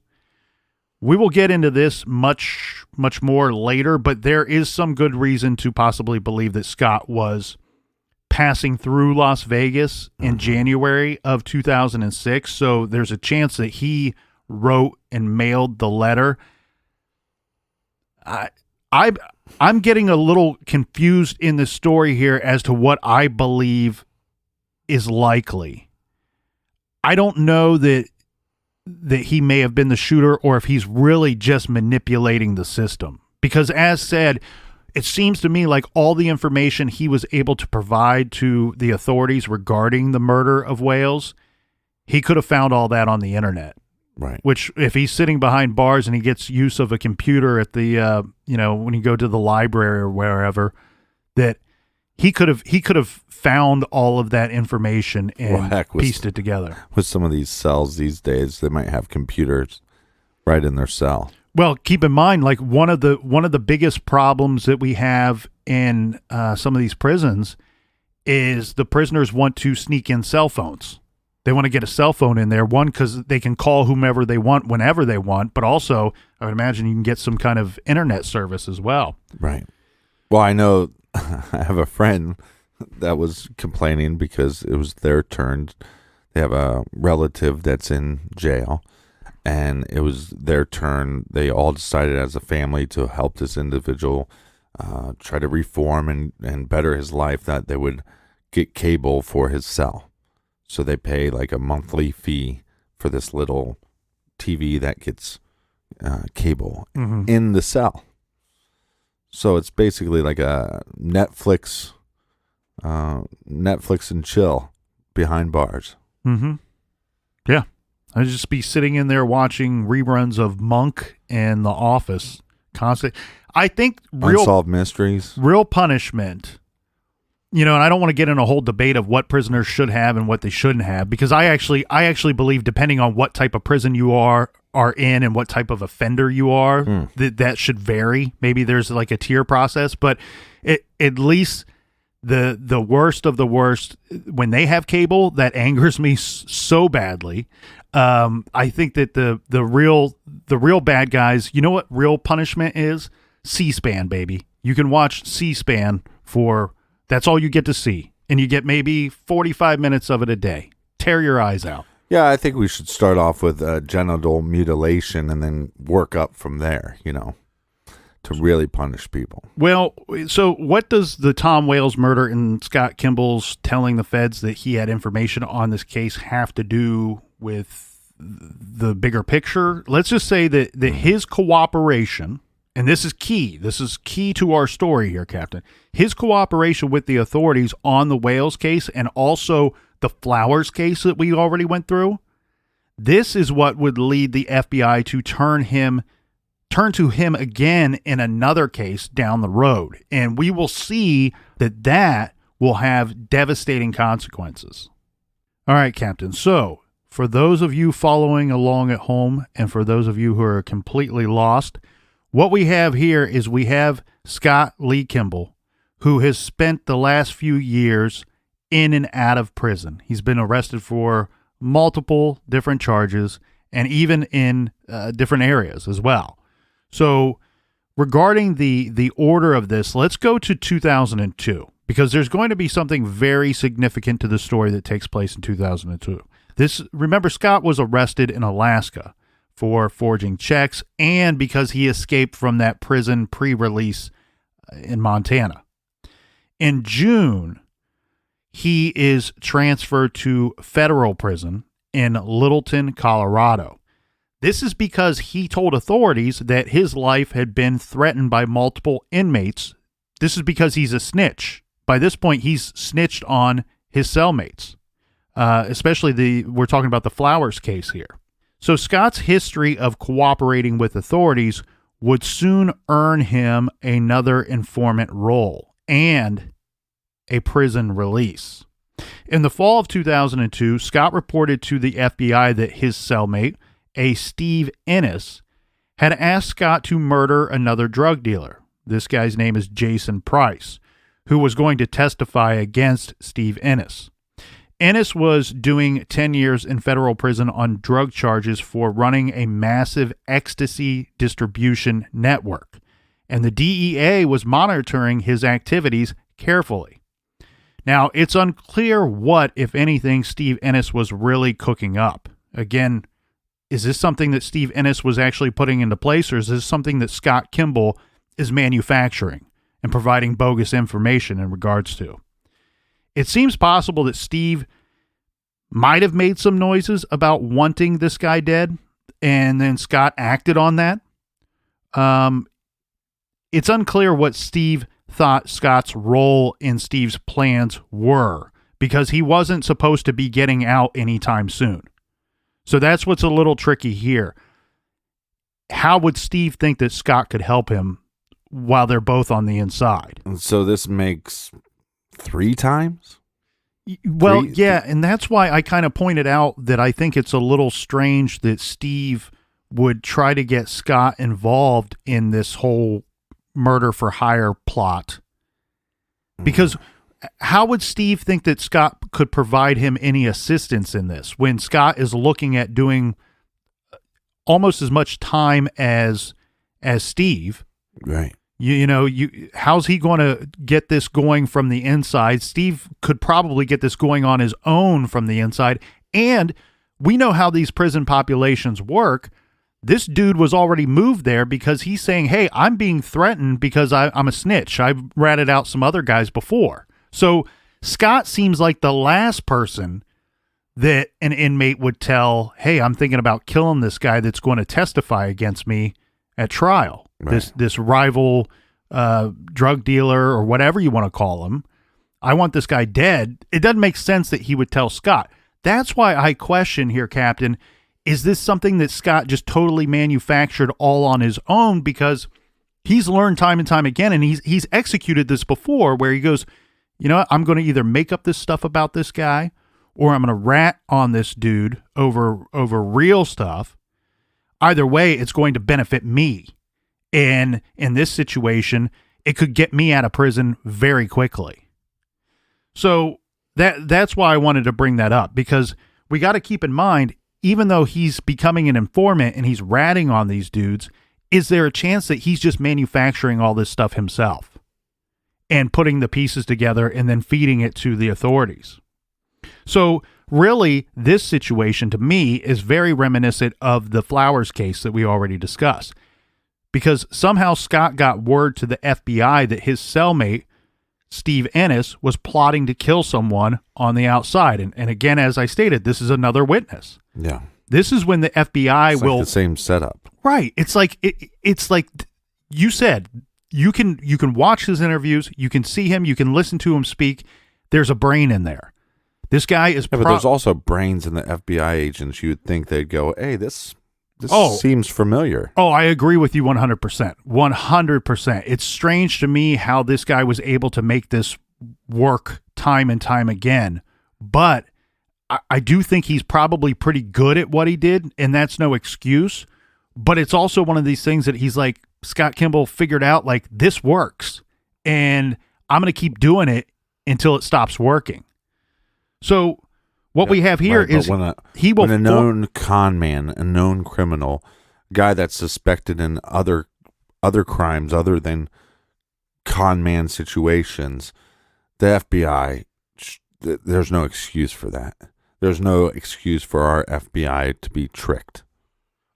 Speaker 1: We will get into this much more later, but there is some good reason to possibly believe that Scott was passing through Las Vegas in January of 2006. So there's a chance that he wrote and mailed the letter. I'm getting a little confused in the story here as to what I believe is likely. I don't know that he may have been the shooter or if he's really just manipulating the system. Because as said, it seems to me like all the information he was able to provide to the authorities regarding the murder of Wales, he could have found all that on the internet.
Speaker 2: Right. Which,
Speaker 1: if he's sitting behind bars and he gets use of a computer at the, when you go to the library or wherever, that he could have found all of that information and pieced it together.
Speaker 2: With some of these cells these days, they might have computers right in their cell.
Speaker 1: Well, keep in mind, like one of the biggest problems that we have in some of these prisons is the prisoners want to sneak in cell phones. They want to get a cell phone in there, one, because they can call whomever they want whenever they want, but also, I would imagine you can get some kind of internet service as well.
Speaker 2: Right. Well, I know I have a friend that was complaining because it was their turn. They have a relative that's in jail, and it was their turn. They all decided as a family to help this individual try to reform and better his life, that they would get cable for his cell. So they pay like a monthly fee for this little TV that gets cable in the cell. So it's basically like a Netflix and chill behind bars.
Speaker 1: Mm-hmm. Yeah. I'd just be sitting in there watching reruns of Monk and The Office constantly. I think
Speaker 2: Unsolved Mysteries.
Speaker 1: Real punishment. And I don't want to get in a whole debate of what prisoners should have and what they shouldn't have, because I actually believe, depending on what type of prison you are in and what type of offender you are, that should vary. Maybe there's like a tier process, but at least the worst of the worst, when they have cable, that angers me so badly. I think that the real bad guys, you know what real punishment is? C-SPAN, baby. You can watch C-SPAN that's all you get to see. And you get maybe 45 minutes of it a day. Tear your eyes out.
Speaker 2: Yeah, I think we should start off with genital mutilation and then work up from there, to really punish people.
Speaker 1: Well, so what does the Tom Wales murder and Scott Kimball's telling the feds that he had information on this case have to do with the bigger picture? Let's just say that his cooperation, and this is key to our story here, Captain, his cooperation with the authorities on the Wales case and also the Flowers case that we already went through, this is what would lead the FBI to turn to him again in another case down the road. And we will see that will have devastating consequences. All right, Captain. So for those of you following along at home and for those of you who are completely lost, what we have here is we have Scott Lee Kimball, who has spent the last few years in and out of prison. He's been arrested for multiple different charges and even in different areas as well. So regarding the order of this, let's go to 2002 because there's going to be something very significant to the story that takes place in 2002. Remember, Scott was arrested in Alaska for forging checks and because he escaped from that prison pre-release in Montana. In June, he is transferred to federal prison in Littleton, Colorado. This is because he told authorities that his life had been threatened by multiple inmates. This is because he's a snitch. By this point, he's snitched on his cellmates, especially we're talking about the Flowers case here. So Scott's history of cooperating with authorities would soon earn him another informant role and a prison release. In the fall of 2002, Scott reported to the FBI that his cellmate, a Steve Ennis, had asked Scott to murder another drug dealer. This guy's name is Jason Price, who was going to testify against Steve Ennis. Ennis was doing 10 years in federal prison on drug charges for running a massive ecstasy distribution network, and the DEA was monitoring his activities carefully. Now, it's unclear what, if anything, Steve Ennis was really cooking up. Again, is this something that Steve Ennis was actually putting into place, or is this something that Scott Kimball is manufacturing and providing bogus information in regards to? It seems possible that Steve might have made some noises about wanting this guy dead, and then Scott acted on that. It's unclear what Steve thought Scott's role in Steve's plans were, because he wasn't supposed to be getting out anytime soon. So that's what's a little tricky here. How would Steve think that Scott could help him while they're both on the inside?
Speaker 2: And so this makes 3 times?
Speaker 1: Well, yeah, and that's why I kind of pointed out that I think it's a little strange that Steve would try to get Scott involved in this whole murder for hire plot. Because how would Steve think that Scott could provide him any assistance in this when Scott is looking at doing almost as much time as Steve?
Speaker 2: Right.
Speaker 1: How's he going to get this going from the inside? Steve could probably get this going on his own from the inside. And we know how these prison populations work. This dude was already moved there because he's saying, hey, I'm being threatened because I'm a snitch. I've ratted out some other guys before. So Scott seems like the last person that an inmate would tell, hey, I'm thinking about killing this guy that's going to testify against me at trial. Right. This rival drug dealer or whatever you want to call him. I want this guy dead. It doesn't make sense that he would tell Scott. That's why I question here, Captain, is this something that Scott just totally manufactured all on his own? Because he's learned time and time again, and he's executed this before where he goes, you know what, I'm going to either make up this stuff about this guy or I'm going to rat on this dude over real stuff. Either way, it's going to benefit me. And in this situation, it could get me out of prison very quickly. So that's why I wanted to bring that up, because we got to keep in mind, even though he's becoming an informant and he's ratting on these dudes, is there a chance that he's just manufacturing all this stuff himself and putting the pieces together and then feeding it to the authorities? So really, this situation to me is very reminiscent of the Flowers case that we already discussed, because somehow Scott got word to the FBI that his cellmate, Steve Ennis, was plotting to kill someone on the outside. And again, as I stated, this is another witness.
Speaker 2: Yeah.
Speaker 1: This is when the FBI
Speaker 2: It's
Speaker 1: will...
Speaker 2: like the same setup.
Speaker 1: Right. It's like you said, you can watch his interviews, you can see him, you can listen to him speak. There's a brain in there. This guy is...
Speaker 2: Yeah, but there's also brains in the FBI agents. You would think they'd go, hey, this seems familiar.
Speaker 1: Oh, I agree with you 100%. 100%. It's strange to me how this guy was able to make this work time and time again, but I do think he's probably pretty good at what he did, and that's no excuse. But it's also one of these things that he's like, Scott Kimball figured out, like, this works, and I'm going to keep doing it until it stops working. So what we have here is
Speaker 2: when a known con man, a known criminal, a guy that's suspected in other crimes other than con man situations, the FBI, there's no excuse for that. There's no excuse for our FBI to be tricked.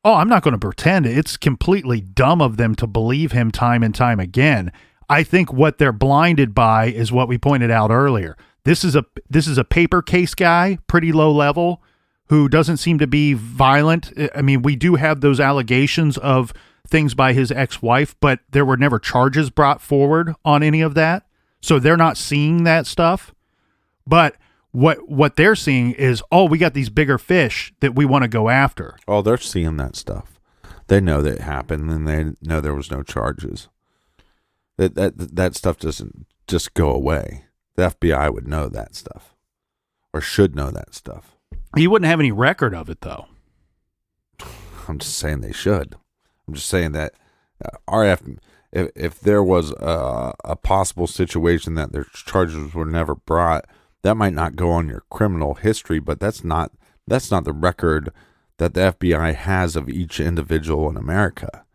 Speaker 1: Oh, I'm not going to pretend. It's completely dumb of them to believe him time and time again. I think what they're blinded by is what we pointed out earlier. This is a paper case guy, pretty low level, who doesn't seem to be violent. I mean, we do have those allegations of things by his ex-wife, but there were never charges brought forward on any of that. So they're not seeing that stuff. But what they're seeing is, oh, we got these bigger fish that we want to go after.
Speaker 2: Oh, they're seeing that stuff. They know that it happened, and they know there was no charges. That stuff doesn't just go away. The FBI would know that stuff, or should know that stuff.
Speaker 1: He wouldn't have any record of it, though.
Speaker 2: I'm just saying they should. I'm just saying that if there was a possible situation that their charges were never brought, that might not go on your criminal history, but that's not the record that the FBI has of each individual in America.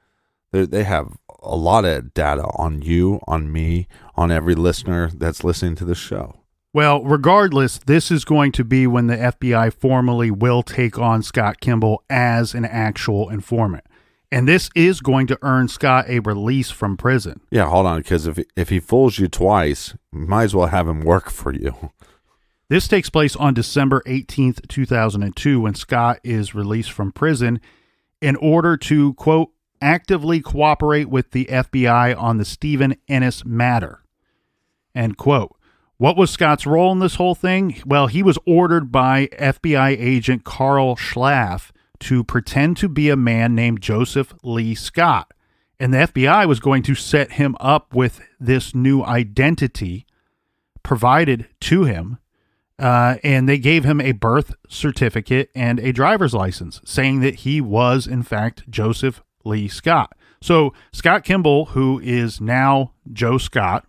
Speaker 2: They have a lot of data on you, on me, on every listener that's listening to the show.
Speaker 1: Well, regardless, this is going to be when the FBI formally will take on Scott Kimball as an actual informant. And this is going to earn Scott a release from prison.
Speaker 2: Yeah, hold on, because if he fools you twice, you might as well have him work for you.
Speaker 1: This takes place on December 18th, 2002, when Scott is released from prison in order to, quote, actively cooperate with the FBI on the Steve Ennis matter, end quote. What was Scott's role in this whole thing? Well, he was ordered by FBI agent Carl Schlaff to pretend to be a man named Joseph Lee Scott. And the FBI was going to set him up with this new identity provided to him. And they gave him a birth certificate and a driver's license saying that he was, in fact, Joseph Lee Scott. So Scott Kimball, who is now Joe Scott,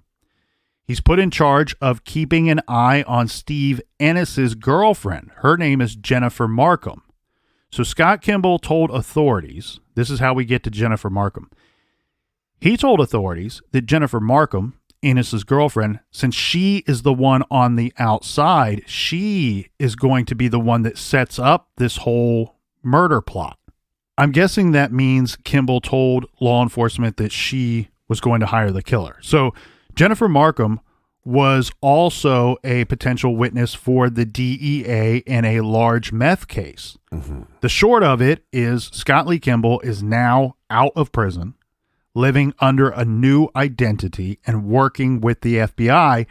Speaker 1: he's put in charge of keeping an eye on Steve Ennis's girlfriend. Her name is Jennifer Markham. So Scott Kimball told authorities, this is how we get to Jennifer Markham. He told authorities that Jennifer Markham, Ennis's girlfriend, since she is the one on the outside, she is going to be the one that sets up this whole murder plot. I'm guessing that means Kimball told law enforcement that she was going to hire the killer. So Jennifer Markham was also a potential witness for the DEA in a large meth case. Mm-hmm. The short of it is Scott Lee Kimball is now out of prison, living under a new identity and working with the FBI.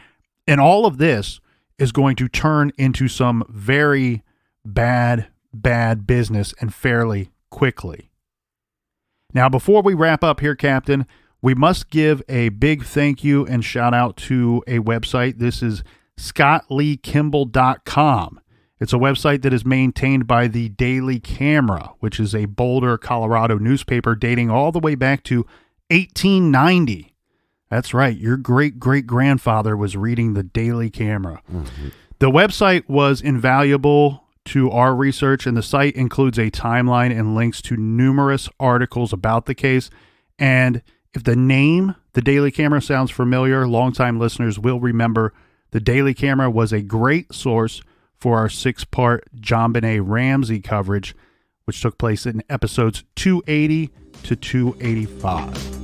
Speaker 1: And all of this is going to turn into some very bad business and fairly quickly. Now, before we wrap up here, Captain, we must give a big thank you and shout out to a website. This is scottleekimball.com. It's a website that is maintained by the Daily Camera, which is a Boulder, Colorado newspaper dating all the way back to 1890. That's right. Your great-great-grandfather was reading the Daily Camera. Mm-hmm. The website was invaluable to our research, and the site includes a timeline and links to numerous articles about the case. And if the name, the Daily Camera, sounds familiar, longtime listeners will remember the Daily Camera was a great source for our 6-part JonBenet Ramsey coverage, which took place in episodes 280 to 285.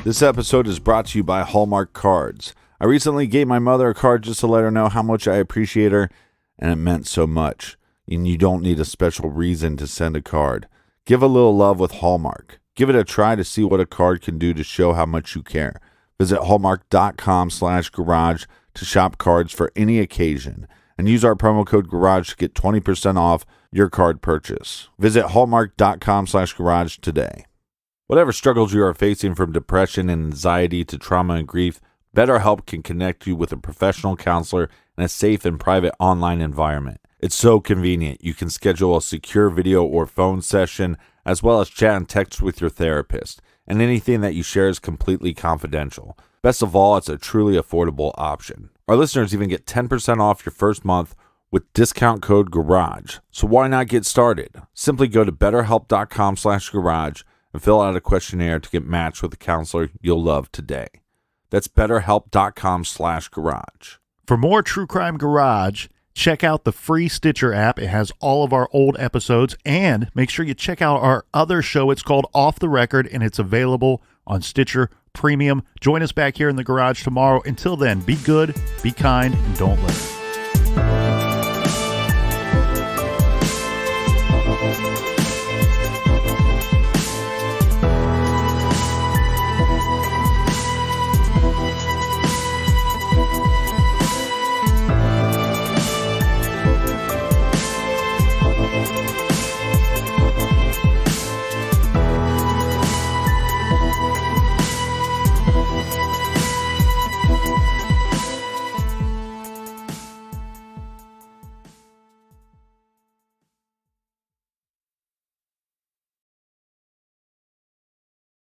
Speaker 2: This episode is brought to you by Hallmark Cards. I recently gave my mother a card just to let her know how much I appreciate her, and it meant so much. And you don't need a special reason to send a card. Give a little love with Hallmark. Give it a try to see what a card can do to show how much you care. Visit hallmark.com/garage to shop cards for any occasion, and use our promo code GARAGE to get 20% off your card purchase. Visit hallmark.com/garage today. Whatever struggles you are facing, from depression and anxiety to trauma and grief, BetterHelp can connect you with a professional counselor in a safe and private online environment. It's so convenient. You can schedule a secure video or phone session, as well as chat and text with your therapist. And anything that you share is completely confidential. Best of all, it's a truly affordable option. Our listeners even get 10% off your first month with discount code GARAGE. So why not get started? Simply go to betterhelp.com/garage and fill out a questionnaire to get matched with a counselor you'll love today. That's betterhelp.com/garage.
Speaker 1: For more True Crime Garage, check out the free Stitcher app. It has all of our old episodes, and make sure you check out our other show. It's called Off the Record, and it's available on Stitcher Premium. Join us back here in the garage tomorrow. Until then, be good, be kind, and don't listen.